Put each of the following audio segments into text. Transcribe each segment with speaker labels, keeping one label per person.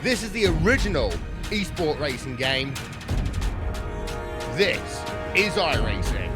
Speaker 1: This is the original esport racing game. This is iRacing.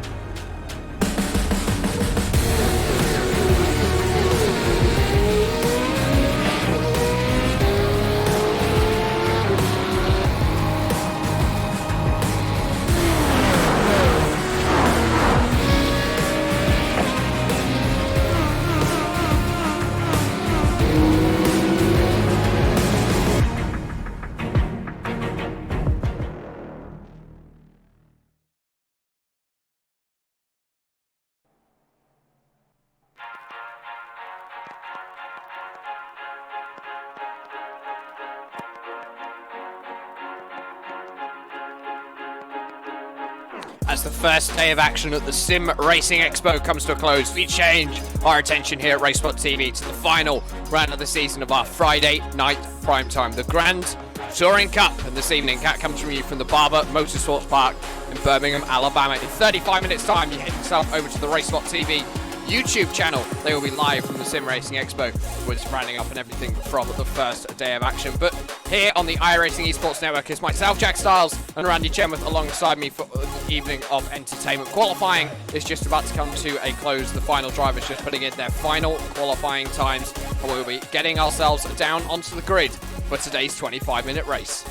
Speaker 2: As the first day of action at the Sim Racing Expo comes to a close, we change our attention here at RaceSpot TV to the final round of the season of our Friday night primetime, the Grand Touring Cup. And this evening, Cat comes from you from the Barber Motorsports Park in Birmingham, Alabama. In 35 minutes time, you head yourself over to the RaceSpot TV YouTube channel. They will be live from the Sim Racing Expo, which is rounding up and everything from the first day of action. But here on the iRacing Esports Network is myself, Jack Stiles, and Randy Chenworth alongside me for the evening of entertainment. Qualifying is just about to come to a close. The final drivers just putting in their final qualifying times, and we'll be getting ourselves down onto the grid for today's 25-minute race.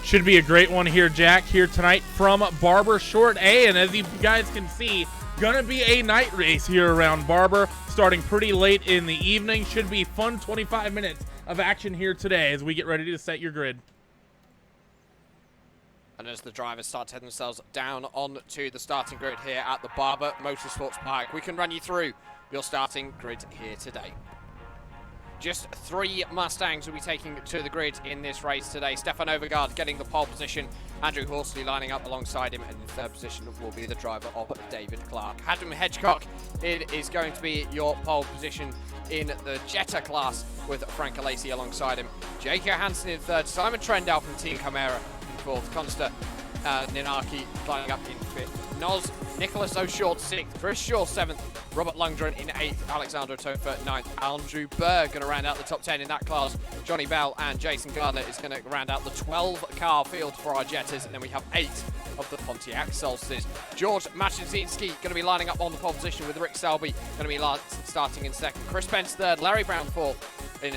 Speaker 3: Should be a great one here, Jack, here tonight from Barber Short A. And as you guys can see, gonna be a night race here around Barber, starting pretty late in the evening. Should be fun 25 minutes of action here today as we get ready to set your grid.
Speaker 2: And as the drivers start to head themselves down onto the starting grid here at the Barber Motorsports Park, we can run you through your starting grid here today. Just 3 Mustangs will be taking to the grid in this race today. Stefan Overgaard getting the pole position. Andrew Horsley lining up alongside him. And in third position will be the driver of David Clark. Adam Hedgecock, it is going to be your pole position in the Jetta class with Frank Alesi alongside him. Jake Johansson in third. Simon Trendell from Team Chimera in fourth. Consta Ninaki lining up in fifth. Nicholas O'Short 6th, Chris Shaw 7th, Robert Lundgren in 8th, Alexander Tofa 9th, Andrew Berg going to round out the top 10 in that class. Johnny Bell and Jason Gardner is going to round out the 12-car field for our Jettas, and then we have 8 of the Pontiac Solstice. George Maczynski going to be lining up on the pole position with Rick Selby going to be starting in second. Chris Pence third, Larry Brown fourth, in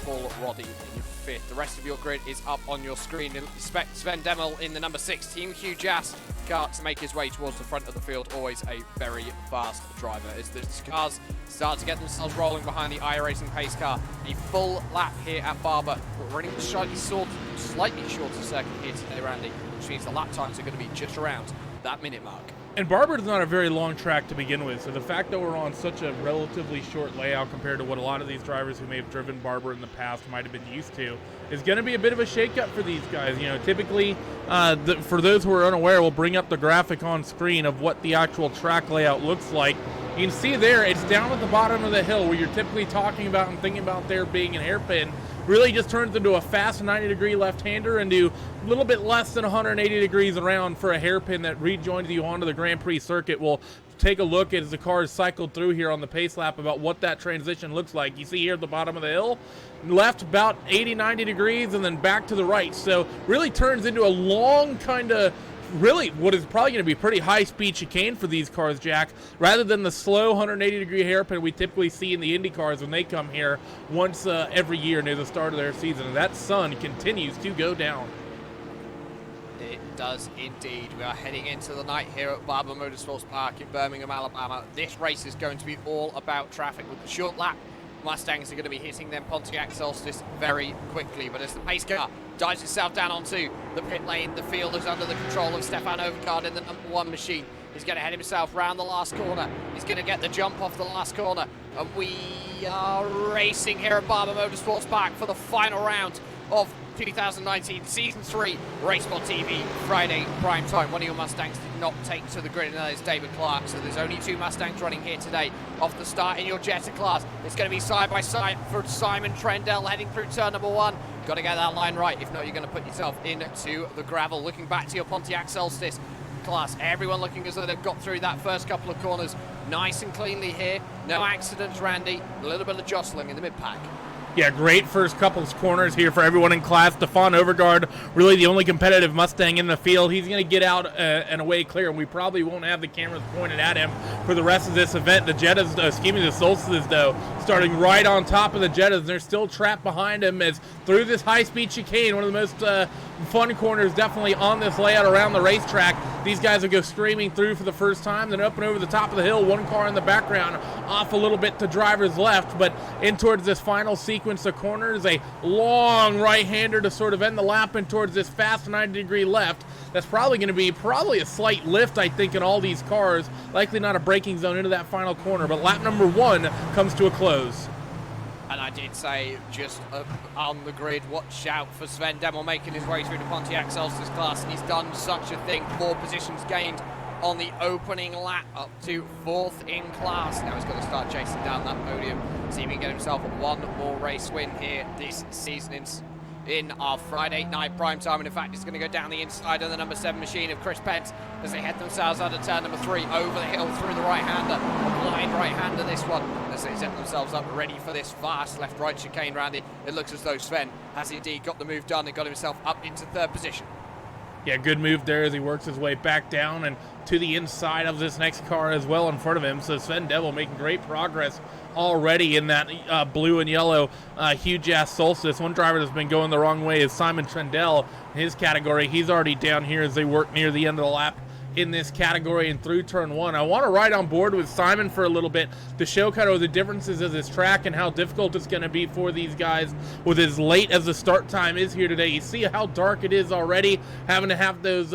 Speaker 2: Paul Roddy in fifth. The rest of your grid is up on your screen. Expect Sven Demel in the number 6, Team Hugh Jass car to make his way towards the front of the field. Always a very fast driver. As the cars start to get themselves rolling behind the iRacing pace car, a full lap here at Barber. We're running slightly shorter circuit here today, Randy, which means the lap times are going to be just around that minute mark.
Speaker 3: And Barber's not a very long track to begin with, so the fact that we're on such a relatively short layout compared to what a lot of these drivers who may have driven Barber in the past might have been used to is going to be a bit of a shakeup for these guys. You know, typically, for those who are unaware, we'll bring up the graphic on screen of what the actual track layout looks like. You can see there, it's down at the bottom of the hill where you're typically talking about and thinking about there being an hairpin. Really just turns into a fast 90-degree left-hander and do a little bit less than 180 degrees around for a hairpin that rejoins you onto the Grand Prix circuit. We'll take a look as the car is cycled through here on the pace lap about what that transition looks like. You see here at the bottom of the hill, left about 80, 90 degrees and then back to the right. So really turns into a long kind of really what is probably going to be pretty high-speed chicane for these cars, Jack, rather than the slow 180-degree hairpin we typically see in the Indy cars when they come here once every year near the start of their season. And that sun continues to go down.
Speaker 2: It does indeed. We are heading into the night here at Barber Motorsports Park in Birmingham, Alabama. This race is going to be all about traffic with the short lap. Mustangs are going to be hitting their Pontiac Solstice very quickly, but as the pace car dives itself down onto the pit lane, the field is under the control of Stefan Overgaard in the number 1 machine. He's going to head himself round the last corner. He's going to get the jump off the last corner, and we are racing here at Barber Motorsports Park for the final round of 2019 Season 3 RaceSpot TV Friday prime time. One of your Mustangs did not take to the grid, and that is David Clark. So there's only 2 Mustangs running here today off the start in your Jetta class. It's going to be side by side for Simon Trendell heading through turn number 1. Got to get that line right. If not, you're going to put yourself into the gravel. Looking back to your Pontiac Solstice class, everyone looking as though they've got through that first couple of corners nice and cleanly here. No accidents, Randy. A little bit of jostling in the mid-pack.
Speaker 3: Yeah, great first couple of corners here for everyone in class. Stefan Overgaard, really the only competitive Mustang in the field. He's going to get out and away clear, and we probably won't have the cameras pointed at him for the rest of this event. The Jettas, the Solstices, though, starting right on top of the Jettas, and they're still trapped behind him as through this high-speed chicane, one of the most fun corners definitely on this layout around the racetrack. These guys will go streaming through for the first time, then up and over the top of the hill, one car in the background, off a little bit to driver's left, but in towards this final sequence of corners, a long right-hander to sort of end the lap and towards this fast 90-degree left. That's probably going to be a slight lift, I think, in all these cars. Likely not a braking zone into that final corner, but lap number 1 comes to a close.
Speaker 2: And I did say just on the grid, watch out for Sven Demmel making his way through the Pontiac Solstice class, and he's done such a thing. 4 positions gained on the opening lap, up to 4th in class. Now he's got to start chasing down that podium, see if he can get himself one more race win here this season in our Friday night prime time. And in fact, it's going to go down the inside of the number 7 machine of Chris Pence as they head themselves out of turn number 3 over the hill through the right-hander. A blind right-hander this one as they set themselves up ready for this fast left-right chicane round it. It looks as though Sven has indeed got the move done and got himself up into 3rd position.
Speaker 3: Yeah, good move there as he works his way back down and to the inside of this next car as well in front of him. So Sven Demmel making great progress already in that blue and yellow huge-ass Solstice. One driver that's been going the wrong way is Simon Trendell in his category. He's already down here as they work near the end of the lap in this category and through turn 1. I want to ride on board with Simon for a little bit to show kind of the differences of this track and how difficult it's going to be for these guys with as late as the start time is here today. You see how dark it is already, having to have those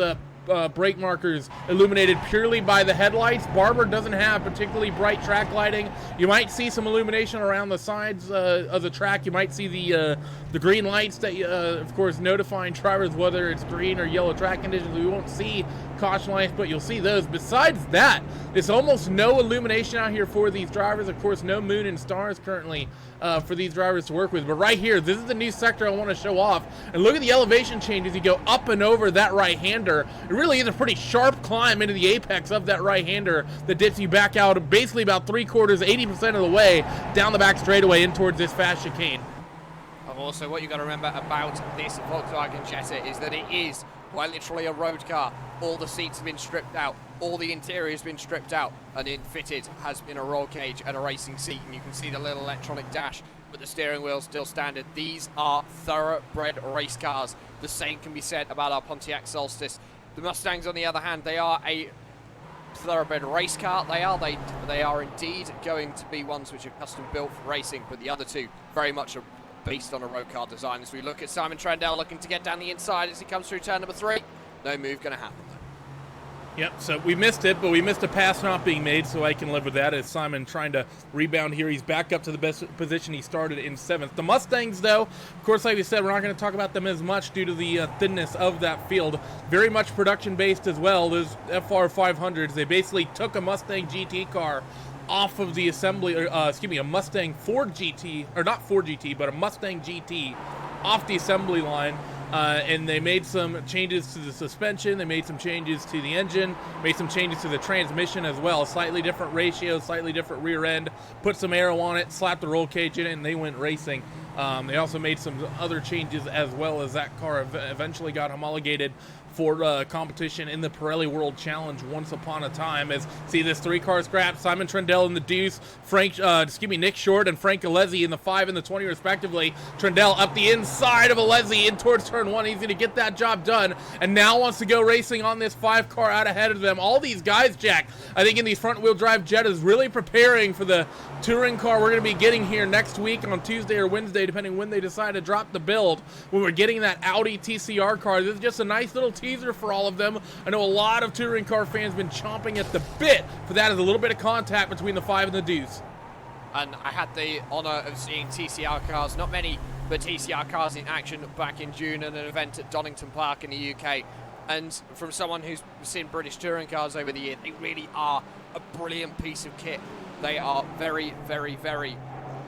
Speaker 3: brake markers illuminated purely by the headlights. Barber doesn't have particularly bright track lighting. You might see some illumination around the sides of the track. You might see the green lights that, of course, notifying drivers whether it's green or yellow track conditions. We won't see caution lights, but you'll see those. Besides that, there's almost no illumination out here for these drivers. Of course, no moon and stars currently for these drivers to work with. But right here, this is the new sector I want to show off. And look at the elevation changes. You go up and over that right-hander. It really is a pretty sharp climb into the apex of that right-hander that dips you back out basically about 3/4, 80% of the way down the back straightaway in towards this fast chicane.
Speaker 2: Also, what you've got to remember about this Volkswagen Jetta is that it is quite literally a road car. All the seats have been stripped out, all the interior has been stripped out, and in fitted has been a roll cage and a racing seat, and you can see the little electronic dash, but the steering wheel still standard. These are thoroughbred race cars. The same can be said about our Pontiac Solstice. The Mustangs, on the other hand, they are a thoroughbred race car. They are indeed going to be ones which are custom built for racing, but the other two very much are based on a road car design. As we look at Simon Trendell looking to get down the inside as he comes through turn number 3. No move going to happen though.
Speaker 3: Yep, so we missed it, but we missed a pass not being made, so I can live with that as Simon trying to rebound here. He's back up to the best position he started in 7th. The Mustangs, though, of course, like we said, we're not going to talk about them as much due to the thinness of that field. Very much production-based as well. Those FR500s, they basically took a Mustang GT car off of the assembly, a Mustang Ford GT, or not Ford GT, but a Mustang GT off the assembly line, and they made some changes to the suspension, they made some changes to the engine, made some changes to the transmission as well, slightly different ratio, slightly different rear end, put some aero on it, slapped the roll cage in it, and they went racing. They also made some other changes as well as that car eventually got homologated for competition in the Pirelli World Challenge once upon a time. As see this 3-car scrap, Simon Trendell in the deuce, Nick Short and Frank Alesi in the 5 and the 20 respectively. Trendell up the inside of Alesi in towards turn 1. He's going to get that job done and now wants to go racing on this 5-car out ahead of them. All these guys, Jack, I think in these front-wheel drive Jettas really preparing for the touring car we're going to be getting here next week on Tuesday or Wednesday, depending when they decide to drop the build, when we're getting that Audi TCR car. This is just a nice little teaser for all of them. I know a lot of touring car fans been chomping at the bit for that as a little bit of contact between the 5 and the deuce.
Speaker 2: And I had the honor of seeing TCR cars, not many, but TCR cars in action back in June at an event at Donington Park in the UK. And from someone who's seen British touring cars over the year, they really are a brilliant piece of kit. They are very, very, very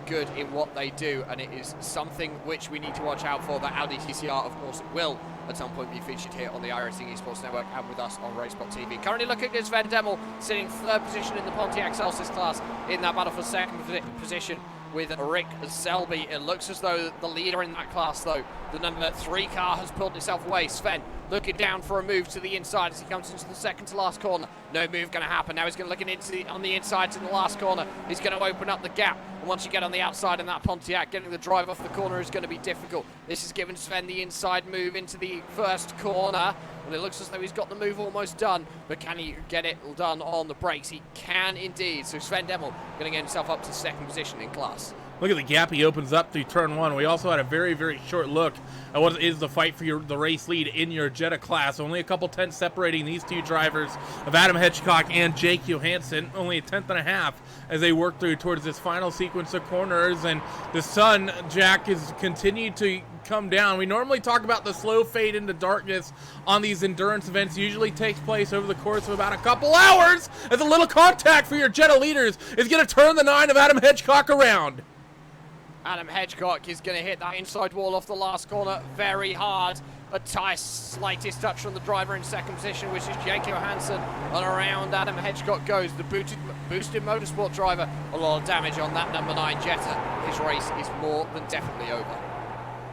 Speaker 2: good in what they do, and it is something which we need to watch out for. The Audi TCR, of course, will at some point be featured here on the iRacing Esports Network and with us on Racebot TV. Currently looking at Sven Demmel sitting 3rd position in the Pontiac Solstice class in that battle for 2nd position. with Rick Selby. It looks as though the leader in that class, though, the number 3 car, has pulled itself away. Sven looking down for a move to the inside as he comes into the second to last corner. No move going to happen. Now he's going to look on the inside to the last corner. He's going to open up the gap. And once you get on the outside in that Pontiac, getting the drive off the corner is going to be difficult. This has given Sven the inside move into the first corner. And it looks as though he's got the move almost done. But can he get it done on the brakes? He can indeed. So Sven Demmel going to get himself up to second position in class.
Speaker 3: Look at the gap he opens up through turn 1. We also had a very, very short look at what is the fight for the race lead in your Jetta class. Only a couple tenths separating these two drivers of Adam Hedgecock and Jake Johansson. Only a tenth and a half as they work through towards this final sequence of corners. And the sun, Jack, has continued to come down. We normally talk about the slow fade into darkness on these endurance events. Usually takes place over the course of about a couple hours as a little contact for your Jetta leaders is going to turn the 9 of Adam Hedgecock around.
Speaker 2: Adam Hedgecock is going to hit that inside wall off the last corner very hard. A slightest touch from the driver in second position, which is Jake Johansson, and around Adam Hedgecock goes the boosted motorsport driver. A lot of damage on that number 9 Jetta. His race is more than definitely over.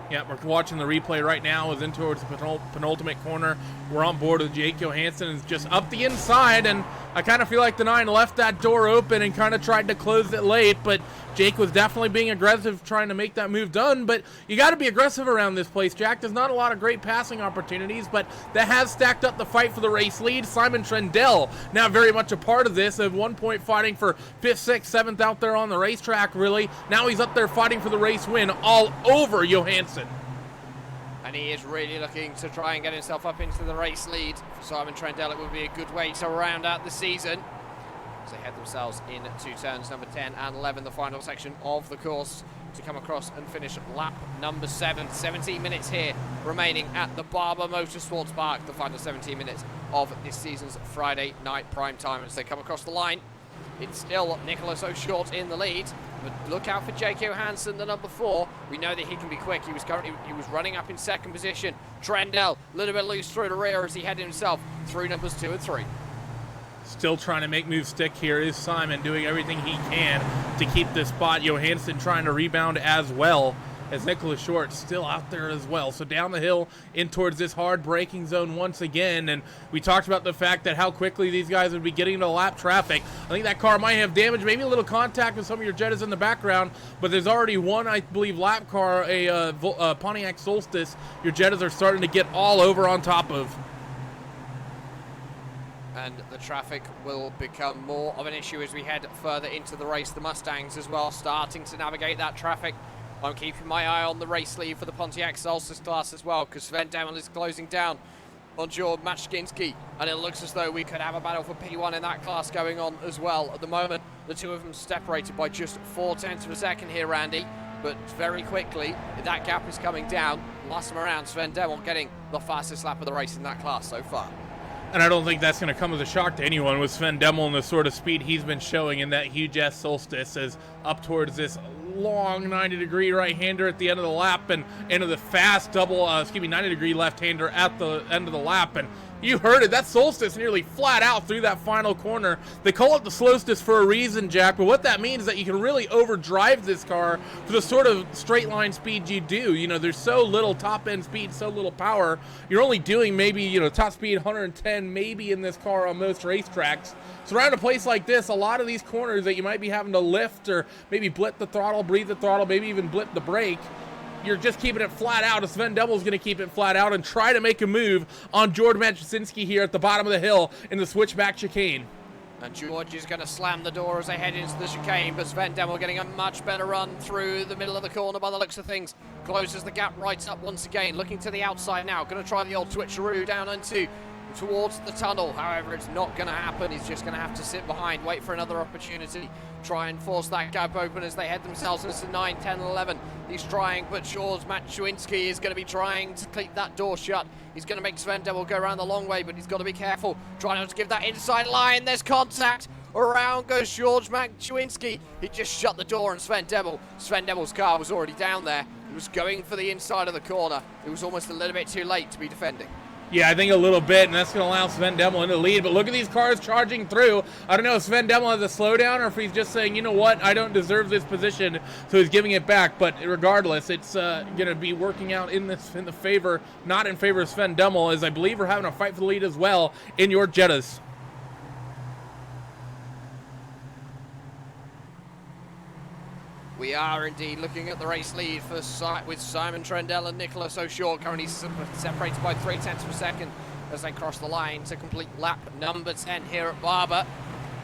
Speaker 3: Yeah, we're watching the replay right now. Is in towards the penultimate corner. We're on board with Jake Johansson. Is just up the inside, and I kind of feel like the 9 left that door open and kind of tried to close it late, but Jake was definitely being aggressive trying to make that move done. But you got to be aggressive around this place, Jack. There's not a lot of great passing opportunities, but that has stacked up the fight for the race lead. Simon Trendell now very much a part of this, at one point fighting for 5th, 6th, 7th out there on the racetrack, really. Now he's up there fighting for the race win all over Johansson.
Speaker 2: And he is really looking to try and get himself up into the race lead. For Simon Trendell, it would be a good way to round out the season. As they head themselves into turns number 10 and 11, the final section of the course, to come across and finish lap number 7. 17 minutes here remaining at the Barber Motorsports Park, the final 17 minutes of this season's Friday night prime time. As they come across the line, it's still Nicholas O'Short in the lead, but look out for Jake Johansson, the number 4. We know that he can be quick. He was running up in second position. Trendell a little bit loose through the rear as he headed himself through numbers 2 and 3.
Speaker 3: Still trying to make moves stick here is Simon, doing everything he can to keep this spot. Johansson trying to rebound as well, as Nicholas Short still out there as well. So down the hill in towards this hard braking zone once again. And we talked about the fact that how quickly these guys would be getting into lap traffic. I think that car might have damage, maybe a little contact with some of your Jettas in the background, but there's already one, I believe, lap car, a Pontiac Solstice. Your Jettas are starting to get all over on top of.
Speaker 2: And the traffic will become more of an issue as we head further into the race. The Mustangs as well starting to navigate that traffic. I'm keeping my eye on the race lead for the Pontiac Solstice class as well, because Sven Demmel is closing down on George Machkinski, and it looks as though we could have a battle for P1 in that class going on as well. At the moment, the two of them separated by just 0.4 of a second here, Randy, but very quickly that gap is coming down. Last time around, Sven Demmel getting the fastest lap of the race in that class so far.
Speaker 3: And I don't think that's going to come as a shock to anyone with Sven Demmel and the sort of speed he's been showing in that huge S Solstice, as up towards this long 90-degree right-hander at the end of the lap and into the fast 90-degree left-hander at the end of the lap. And you heard it, that Solstice nearly flat out through that final corner. They call it the Solstice for a reason, Jack, but what that means is that you can really overdrive this car for the sort of straight line speed you do. You know, there's so little top end speed, so little power. You're only doing maybe, you know, top speed 110 maybe in this car on most racetracks. So around a place like this, a lot of these corners that you might be having to lift or maybe blip the throttle, breathe the throttle, maybe even blip the brake, you're just keeping it flat out. As Sven Demmel's going to keep it flat out and try to make a move on George Machkinski here at the bottom of the hill in the switchback chicane.
Speaker 2: And George is going to slam the door as they head into the chicane, but Sven Demmel getting a much better run through the middle of the corner by the looks of things. Closes the gap right up once again, looking to the outside now. Going to try the old switcheroo down towards the tunnel. However, it's not going to happen. He's just going to have to sit behind, wait for another opportunity, try and force that gap open as they head themselves into 9, 10, 11. He's trying, but George Machkinski is going to be trying to keep that door shut. He's going to make Sven Demmel go around the long way, but he's got to be careful. Trying not to give that inside line. There's contact. Around goes George Machkinski. He just shut the door on Sven Demmel. Sven Demmel's car was already down there. He was going for the inside of the corner. It was almost a little bit too late to be defending.
Speaker 3: Yeah, I think a little bit, and that's going to allow Sven Demmel in the lead. But look at these cars charging through. I don't know if Sven Demmel has a slowdown or if he's just saying, you know what, I don't deserve this position, so he's giving it back. But regardless, it's going to be working out in the favor, not in favor of Sven Demmel, as I believe we're having a fight for the lead as well in your Jettas.
Speaker 2: We are indeed looking at the race lead for with Simon Trendell and Nicholas O'Shore currently separated by 0.3 of a second as they cross the line to complete lap number 10 here at Barber.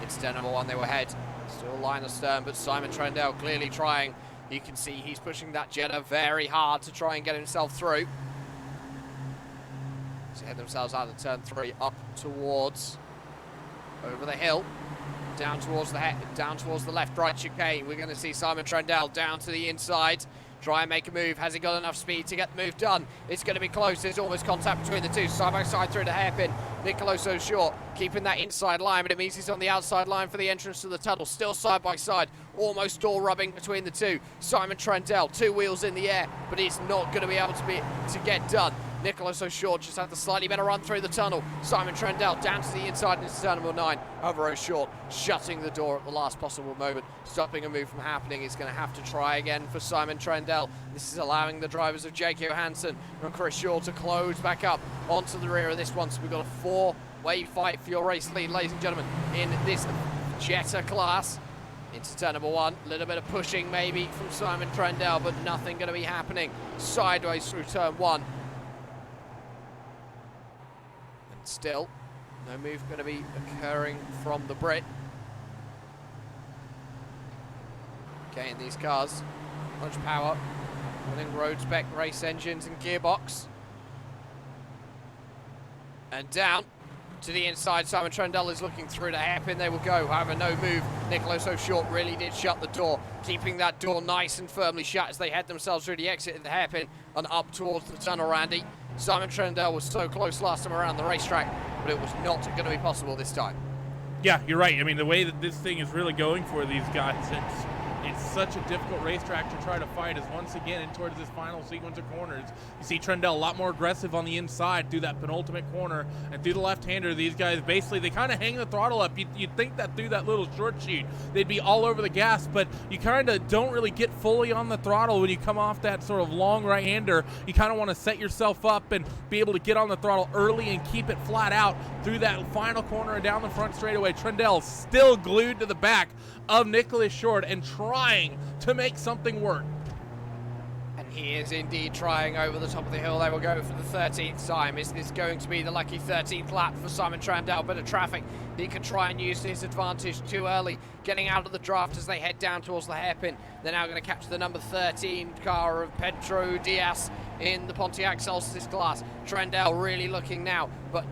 Speaker 2: It's turn number 1, they were ahead. Still line astern, but Simon Trendell clearly trying. You can see he's pushing that Jetta very hard to try and get himself through. So head themselves out of turn 3 up towards over the hill. Down towards the left-right chicane. We're going to see Simon Trendell down to the inside. Try and make a move. Has he got enough speed to get the move done? It's going to be close. There's almost contact between the two. Side by side through the hairpin. Nicholas O'Shore keeping that inside line, but it means he's on the outside line for the entrance to the tunnel. Still side by side. Almost door rubbing between the two. Simon Trendell, 2 wheels in the air, but he's not going to be able to get done. Nicholas O'Shore just had the slightly better run through the tunnel. Simon Trendell down to the inside into turn number 9. Over O'Shore, shutting the door at the last possible moment, stopping a move from happening. He's going to have to try again for Simon Trendell. This is allowing the drivers of Jake Johansson and Chris Shaw to close back up onto the rear of this one. So we've got a 4-way fight for your race lead, ladies and gentlemen, in this Jetta class. Into turn number 1, a little bit of pushing maybe from Simon Trendell, but nothing going to be happening sideways through turn 1. Still, no move going to be occurring from the Brit. Okay, in these cars, much power, running road spec race engines and gearbox. And down to the inside, Simon Trendell is looking through the hairpin. They will go, however, no move. Nicholas O'Shore really did shut the door, keeping that door nice and firmly shut as they head themselves through the exit of the hairpin and up towards the tunnel, Randy. Simon Trendell was so close last time around the racetrack, but it was not going to be possible this time.
Speaker 3: Yeah, you're right. I mean, the way that this thing is really going for these guys, it's such a difficult racetrack to try to fight as once again in towards this final sequence of corners. You see Trendell a lot more aggressive on the inside through that penultimate corner and through the left-hander. These guys basically, they kind of hang the throttle up. You'd think that through that little short sheet, they'd be all over the gas, but you kind of don't really get fully on the throttle when you come off that sort of long right-hander. You kind of want to set yourself up and be able to get on the throttle early and keep it flat out through that final corner and down the front straightaway. Trendell still glued to the back of Nicholas Short and trying to make something work.
Speaker 2: And he is indeed trying over the top of the hill. They will go for the 13th time. Is this going to be the lucky 13th lap for Simon Trendell? Bit of traffic. He could try and use his advantage too early, getting out of the draft as they head down towards the hairpin. They're now going to capture the number 13 car of Pedro Diaz in the Pontiac Solstice class. Trendell really looking now, but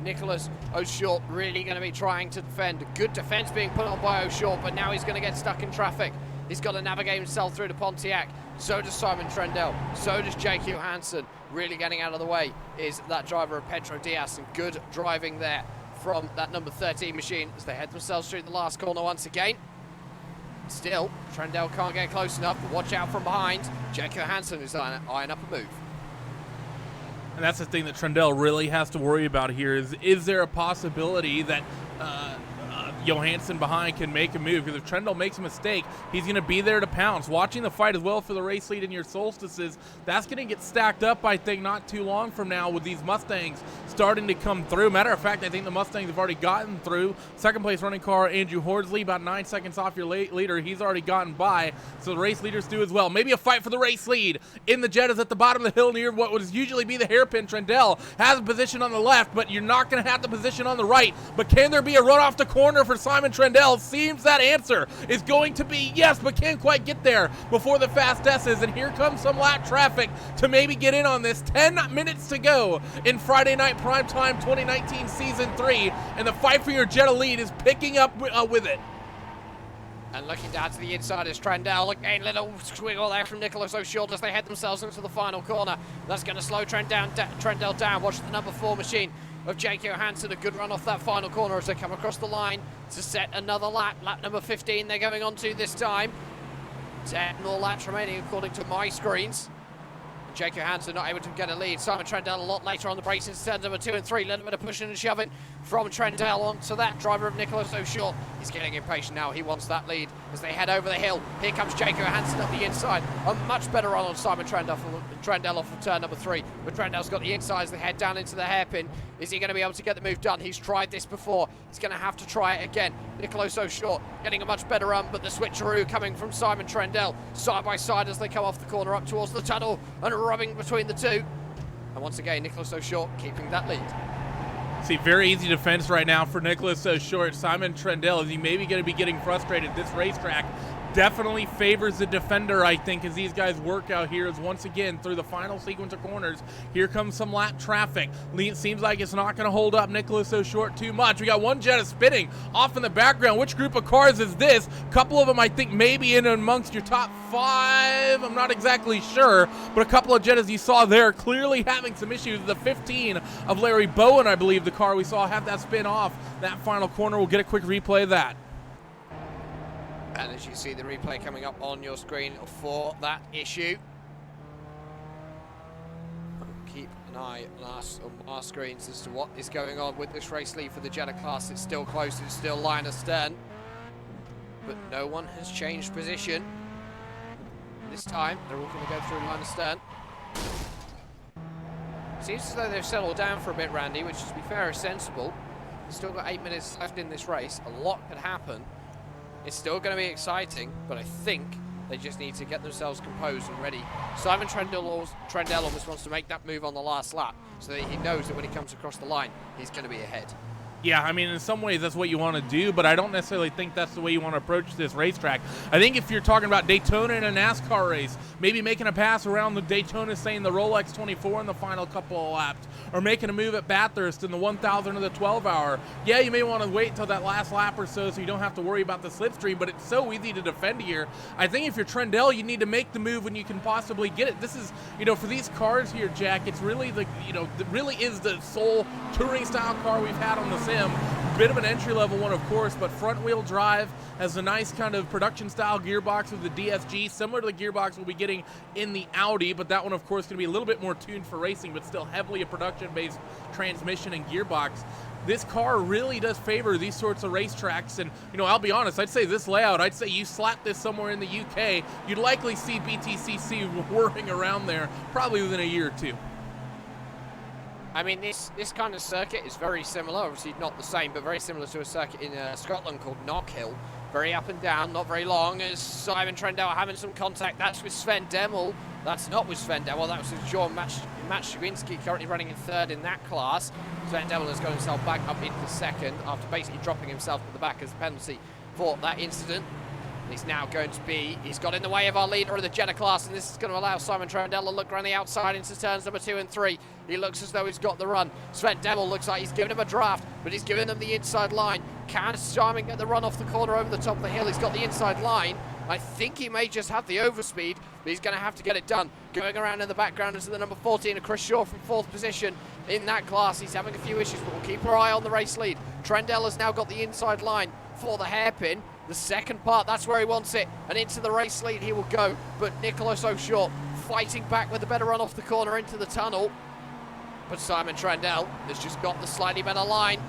Speaker 2: Nicholas O'Shore really going to be trying to defend. Good defense being put on by O'Shore, but now he's going to get stuck in traffic. He's got to navigate himself through the Pontiac. So does Simon Trendell. So does Jake Johansson. Really getting out of the way is that driver of Pedro Diaz, and good driving there from that number 13 machine as they head themselves through the last corner once again. Still, Trendell can't get close enough, but watch out from behind. Jake Johansson is eyeing up a move.
Speaker 3: And that's the thing that Trendell really has to worry about here is there a possibility that Johansson behind can make a move? Because if Trendell makes a mistake, he's going to be there to pounce. Watching the fight as well for the race lead in your Solstices, that's going to get stacked up, I think, not too long from now with these Mustangs starting to come through. Matter of fact, I think the Mustangs have already gotten through. Second place running car, Andrew Horsley, about 9 seconds off your leader. He's already gotten by, so the race leaders do as well. Maybe a fight for the race lead in the Jettas at the bottom of the hill near what would usually be the hairpin. Trendell has a position on the left, but you're not going to have the position on the right. But can there be a run off the corner for Simon Trendell? Seems that answer is going to be yes, but can't quite get there before the fast S's. And here comes some lap traffic to maybe get in on this. 10 minutes to go in Friday Night Primetime 2019 Season 3, and the fight for your Jetta lead is picking up with it.
Speaker 2: And looking down to the inside is Trendell. Again, little squiggle there from Nicholas O'Shore as they head themselves into the final corner. That's going to slow Trendell down. Watch the number 4 machine of Jake Johansson. A good run off that final corner as they come across the line to set another lap. Lap number 15 they're going on to this time. 10 more laps remaining according to my screens. Jake Johansson not able to get a lead. Simon Trendell a lot later on the brakes into turns number 2 and 3. A little bit of pushing and shoving from Trendell onto that driver of Nicholas O'Short. He's getting impatient now. He wants that lead as they head over the hill. Here comes Jake Johansson up the inside. A much better run on Simon Trendell off of turn number 3. But Trendell's got the inside as they head down into the hairpin. Is he going to be able to get the move done? He's tried this before. He's going to have to try it again. Nicholas O'Short getting a much better run, but the switcheroo coming from Simon Trendell side by side as they come off the corner up towards the tunnel and rubbing between the two. And once again, Nicholas O'Short keeping that lead.
Speaker 3: See, very easy defense right now for Nicholas O'Short. Simon Trendell, is he maybe going to be getting frustrated? This racetrack definitely favors the defender, I think, as these guys work out here. As once again, through the final sequence of corners, here comes some lap traffic. It seems like it's not going to hold up Nicholas O'Short too much. We got one Jetta spinning off in the background. Which group of cars is this? A couple of them, I think, maybe in amongst your top 5. I'm not exactly sure, but a couple of Jettas you saw there clearly having some issues. The 15 of Larry Bowen, I believe, the car we saw have that spin off that final corner. We'll get a quick replay of that.
Speaker 2: And as you see the replay coming up on your screen for that issue. Keep an eye on our screens as to what is going on with this race lead for the Jetta class. It's still close, it's still line astern. But no one has changed position. This time, they're all going to go through line astern. Seems as though they've settled down for a bit, Randy, which, to be fair, is sensible. They've still got 8 minutes left in this race. A lot could happen. It's still going to be exciting, but I think they just need to get themselves composed and ready. Simon Trendell almost wants to make that move on the last lap so that he knows that when he comes across the line, he's going to be ahead.
Speaker 3: Yeah, I mean, in some ways that's what you want to do, but I don't necessarily think that's the way you want to approach this racetrack. I think if you're talking about Daytona in a NASCAR race, maybe making a pass around the Daytona, saying the Rolex 24 in the final couple of laps, or making a move at Bathurst in the 1000 or the 12 hour. Yeah, you may want to wait until that last lap or so you don't have to worry about the slipstream, but it's so easy to defend here. I think if you're Trendell, you need to make the move when you can possibly get it. This is, for these cars here, Jack, it's really really is the sole touring style car we've had on the sim. Bit of an entry-level one, of course, but front-wheel drive has a nice kind of production-style gearbox with the DSG, similar to the gearbox we'll be getting in the Audi, but that one, of course, going to be a little bit more tuned for racing, but still heavily a production-based transmission and gearbox. This car really does favor these sorts of racetracks, and, I'll be honest, I'd say this layout, I'd say you slap this somewhere in the UK, you'd likely see BTCC whirring around there probably within a year or two.
Speaker 2: I mean, this kind of circuit is very similar, obviously not the same, but very similar to a circuit in Scotland called Knockhill. Very up and down, not very long, as Simon Trendell having some contact. That's with Sven Demmel. That's not with Sven Demmel, that was with John Matschwinski, currently running in third in that class. Sven Demmel has got himself back up into second after basically dropping himself at the back as a penalty for that incident. He's now going to be, he's got in the way of our leader of the Jetta class, and this is going to allow Simon Trendell to look around the outside into turns number 2 and 3. He looks as though he's got the run. Sven Demmel looks like he's given him a draft, but he's giving them the inside line. Can Simon get the run off the corner over the top of the hill? He's got the inside line. I think he may just have the overspeed, but he's going to have to get it done. Going around in the background is the number 14, Chris Shaw from 4th position in that class. He's having a few issues, but we'll keep our eye on the race lead. Trendell has now got the inside line for the hairpin. The second part, that's where he wants it, and into the race lead he will go. But Nicholas O'Short fighting back with a better run off the corner into the tunnel. But Simon Trendell has just got the slightly better line,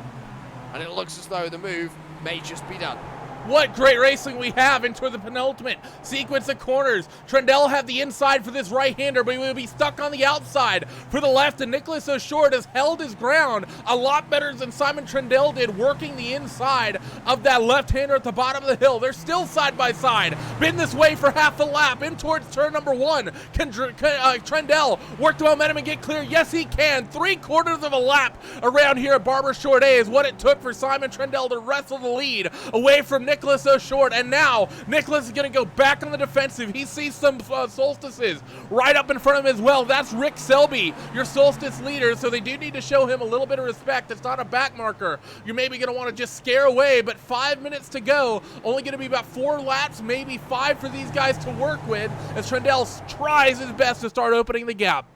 Speaker 2: and it looks as though the move may just be done.
Speaker 3: What great racing we have into the penultimate sequence of corners. Trendell have the inside for this right-hander, but he will be stuck on the outside for the left, and Nicholas O'Short has held his ground a lot better than Simon Trendell did, working the inside of that left-hander at the bottom of the hill. They're still side by side. Been this way for half a lap in towards turn number 1. Can Trendell work the momentum and get clear? Yes, he can. 3/4 of a lap around here at Barber Short A is what it took for Simon Trendell to wrestle the lead away from Nicholas O'Short, and now Nicholas is going to go back on the defensive. He sees some Solstices right up in front of him as well. That's Rick Selby, your Solstice leader, so they do need to show him a little bit of respect. It's not a back marker. You're maybe going to want to just scare away, but 5 minutes to go. Only going to be about 4 laps, maybe 5 for these guys to work with as Trendell tries his best to start opening the gap.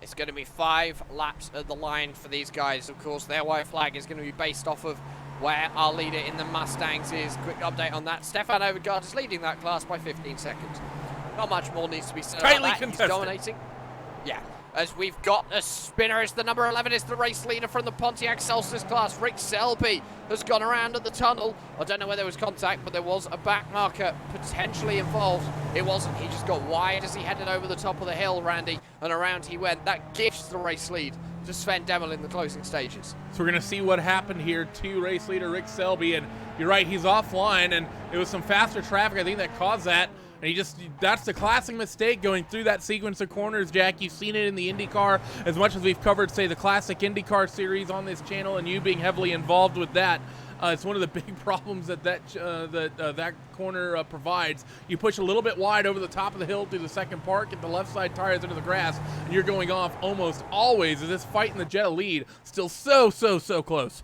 Speaker 2: It's going to be 5 laps at the line for these guys. Of course, their white flag is going to be based off of where our leader in the Mustangs is. Quick update on that. Stefan Overgaard is leading that class by 15 seconds. Not much more needs to be said
Speaker 3: Tightly
Speaker 2: about that.
Speaker 3: contested.
Speaker 2: He's dominating. Yeah. As we've got a spinner, it's the number 11, is the race leader from the Pontiac Solstice class. Rick Selby has gone around at the tunnel. I don't know where there was contact, but there was a back marker potentially involved. It wasn't. He just got wide as he headed over the top of the hill, Randy, and around he went. That gives the race lead to Sven Demel in the closing stages.
Speaker 3: So we're going to see what happened here to race leader Rick Selby, and you're right, he's offline, and it was some faster traffic, I think, that caused that. And that's the classic mistake going through that sequence of corners, Jack. You've seen it in the IndyCar as much as we've covered, say, the classic IndyCar series on this channel, and you being heavily involved with that. It's one of the big problems that corner provides. You push a little bit wide over the top of the hill through the second park, get the left side tires into the grass, and you're going off almost always. As this fight in the Jetta lead still so close.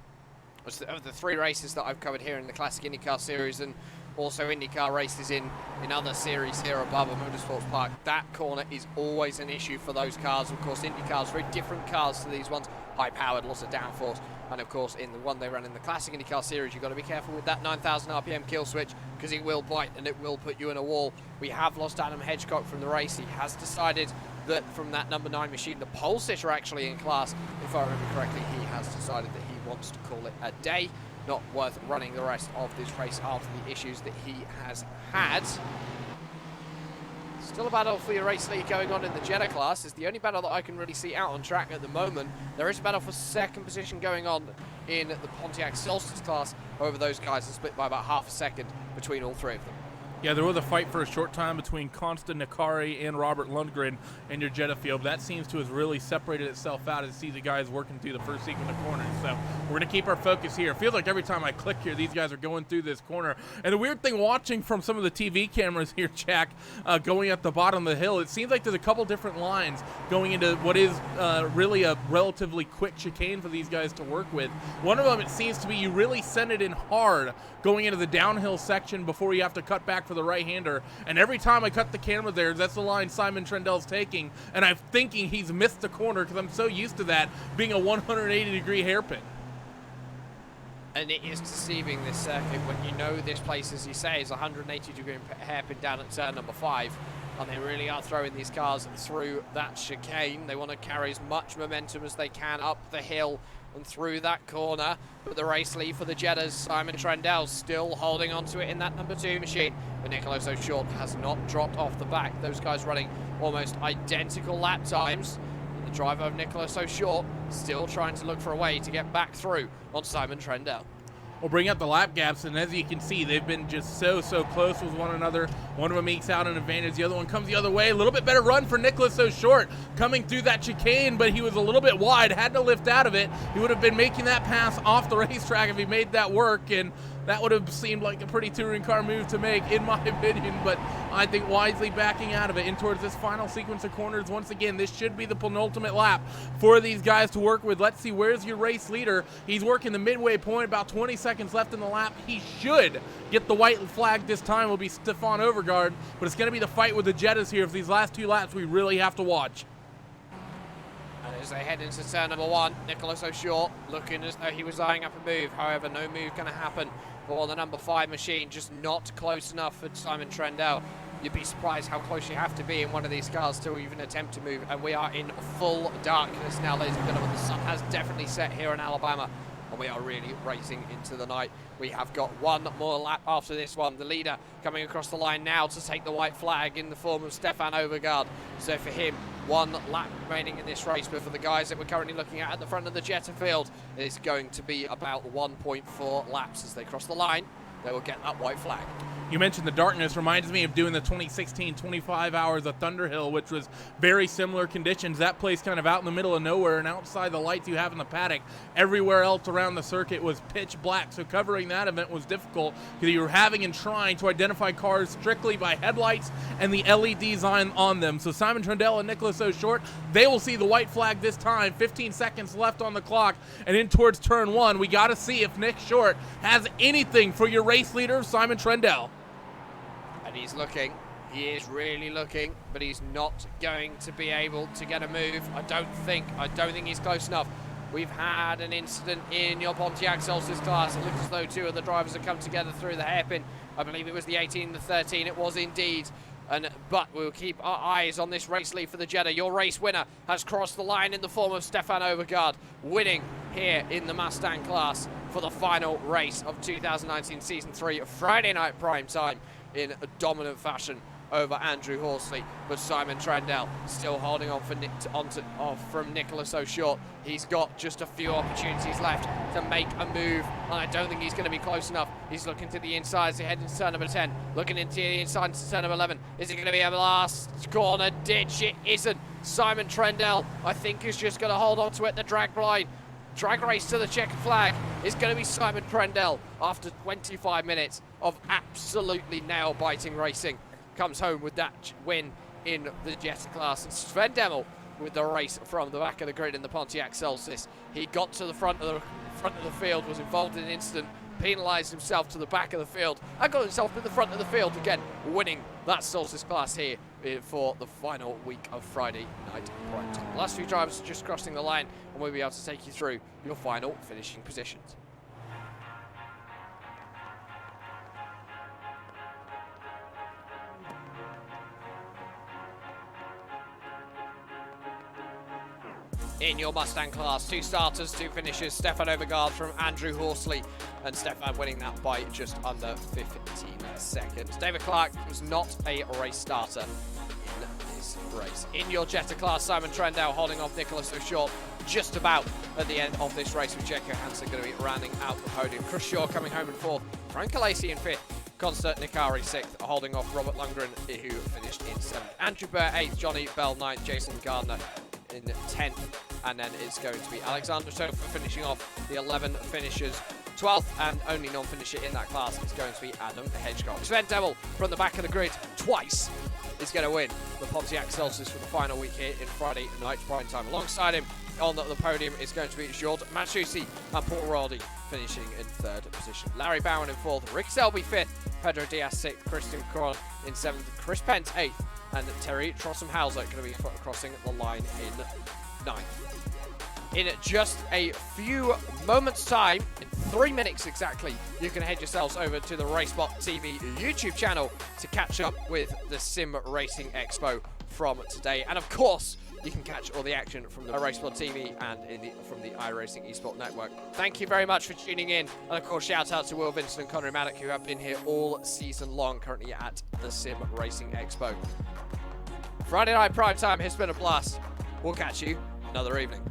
Speaker 2: Of the 3 races that I've covered here in the classic IndyCar series, and also IndyCar races in other series here at Barber Motorsports Park, that corner is always an issue for those cars. Of course, IndyCars, very different cars to these ones, high-powered, lots of downforce, and of course, in the one they run in the classic IndyCar series, you've got to be careful with that 9,000 RPM kill switch, because it will bite and it will put you in a wall. We have lost Adam Hedgecock from the race. He has decided that from that number 9 machine, the pole sitter actually in class, if I remember correctly, he has decided that he wants to call it a day. Not worth running the rest of this race after the issues that he has had. Still a battle for your race lead going on in the Jetta class. It's the only battle that I can really see out on track at the moment. There is a battle for second position going on in the Pontiac Solstice class. However, those guys are split by about half a second between all 3 of them.
Speaker 3: Yeah, there was a fight for a short time between Constant Nakari and Robert Lundgren in your Jetta field. That seems to have really separated itself out as you see the guys working through the first sequence of corners. So we're going to keep our focus here. It feels like every time I click here, these guys are going through this corner. And the weird thing watching from some of the TV cameras here, Jack, going at the bottom of the hill, it seems like there's a couple different lines going into what is really a relatively quick chicane for these guys to work with. One of them, it seems to be you really send it in hard going into the downhill section before you have to cut back for the right-hander, and every time I cut the camera there, that's the line Simon Trendell's taking, and I'm thinking he's missed the corner because I'm so used to that being a 180-degree hairpin.
Speaker 2: And it is deceiving, this circuit, when you know this place, as you say, is a 180-degree hairpin down at turn number 5, and they really are throwing these cars through that chicane. They want to carry as much momentum as they can up the hill and through that corner, but the race lead for the Jettas, Simon Trendell still holding on to it in that number 2 machine, but Nicolas O'Short has not dropped off the back. Those guys running almost identical lap times, and the driver of Nicolas O'Short still trying to look for a way to get back through on Simon Trendell.
Speaker 3: We'll bring up the lap gaps, and as you can see, they've been just so close with one another. One of them ekes out an advantage, the other one comes the other way. A little bit better run for Nicolas O'Short coming through that chicane, but he was a little bit wide, had to lift out of it. He would have been making that pass off the racetrack if he made that work, and that would have seemed like a pretty touring car move to make, in my opinion, but I think wisely backing out of it in towards this final sequence of corners. Once again, this should be the penultimate lap for these guys to work with. Let's see, where's your race leader? He's working the midway point, about 20 seconds left in the lap. He should get the white flag this time. Will be Stefan Overgaard, but it's going to be the fight with the Jettas here. For these last 2 laps, we really have to watch.
Speaker 2: And as they head into turn number 1, Nicolas O'Short looking as though he was eyeing up a move. However, no move going to happen for the number 5 machine, just not close enough for Simon Trendell. You'd be surprised how close you have to be in one of these cars to even attempt to move. And we are in full darkness now, ladies and gentlemen. The sun has definitely set here in Alabama, and we are really racing into the night. We have got one more lap after this one. The leader coming across the line now to take the white flag in the form of Stefan Overgaard. So for him, 1 lap remaining in this race, but for the guys that we're currently looking at the front of the Jetta field, it's going to be about 1.4 laps as they cross the line. They will get that white flag.
Speaker 3: You mentioned the darkness, reminds me of doing the 2016 25 hours of Thunderhill, which was very similar conditions. That place kind of out in the middle of nowhere, and outside the lights you have in the paddock, everywhere else around the circuit was pitch black. So covering that event was difficult because you were having and trying to identify cars strictly by headlights and the LEDs on them. So Simon Trendell and Nicolas O'Short, they will see the white flag this time. 15 seconds left on the clock, and in towards turn 1, we got to see if Nick Short has anything for your race leader, Simon Trendell.
Speaker 2: And he's looking. He is really looking, but he's not going to be able to get a move. I don't think he's close enough. We've had an incident in your Pontiac Solstice class. It looks as though 2 of the drivers have come together through the hairpin. I believe it was the 18 and the 13. It was indeed. But we'll keep our eyes on this race lead for the Jetta. Your race winner has crossed the line in the form of Stefan Overgaard, winning here in the Mustang class for the final race of 2019 Season 3, Friday night prime time, in a dominant fashion over Andrew Horsley. But Simon Trendell still holding on from Nicholas O'Short. He's got just a few opportunities left to make a move, and I don't think he's going to be close enough. He's looking to the inside as he heads into turn number 10, looking into the inside into turn number 11. Is it going to be a last corner ditch? It isn't. Simon Trendell, I think, is just going to hold on to it. The drag race to the checkered flag is going to be Simon Trendell after 25 minutes of absolutely nail-biting racing. Comes home with that win in the Jetta class. And Sven Demmel with the race from the back of the grid in the Pontiac Solstice. He got to the front of the field, was involved in an incident, penalised himself to the back of the field, and got himself to the front of the field again, winning that Solstice class here for the final week of Friday night prime time. The last few drivers are just crossing the line, and we'll be able to take you through your final finishing positions. In your Mustang class, 2 starters, 2 finishes. Stefan Overgaard from Andrew Horsley, and Stefan winning that by just under 15 seconds. David Clark was not a race starter in this race. In your Jetta class, Simon Trendell holding off Nicholas O'Short just about at the end of this race, with Jake Johansson going to be rounding out the podium. Chris Shaw coming home in 4th, Frank Alesi in 5th, Constant Nikari 6th, holding off Robert Lundgren, who finished in 7th. Andrew Burr 8th, Johnny Bell 9th, Jason Gardner in 10th, and then it's going to be Alexander Sofa finishing off the 11 finishers. 12th and only non-finisher in that class is going to be Adam Hedgecock. Sven Demmel from the back of the grid twice is going to win the Pontiac Solstice for the final week here in Friday night prime time. Alongside him on the podium is going to be George Manchusi and Paul Roddy finishing in 3rd position. Larry Bowen in 4th, Rick Selby 5th, Pedro Diaz 6th, Christian Cron in 7th, Chris Pence 8th, and Terry Trossenhauser going to be crossing the line in 9th. In just a few moments' time, in 3 minutes exactly, you can head yourselves over to the RaceBot TV YouTube channel to catch up with the Sim Racing Expo from today. And of course, you can catch all the action from the RaceBot TV and from the iRacing Esport Network. Thank you very much for tuning in. And of course, shout out to Will Vincent and Connery Maddock, who have been here all season long, currently at the Sim Racing Expo. Friday night prime time has been a blast. We'll catch you another evening.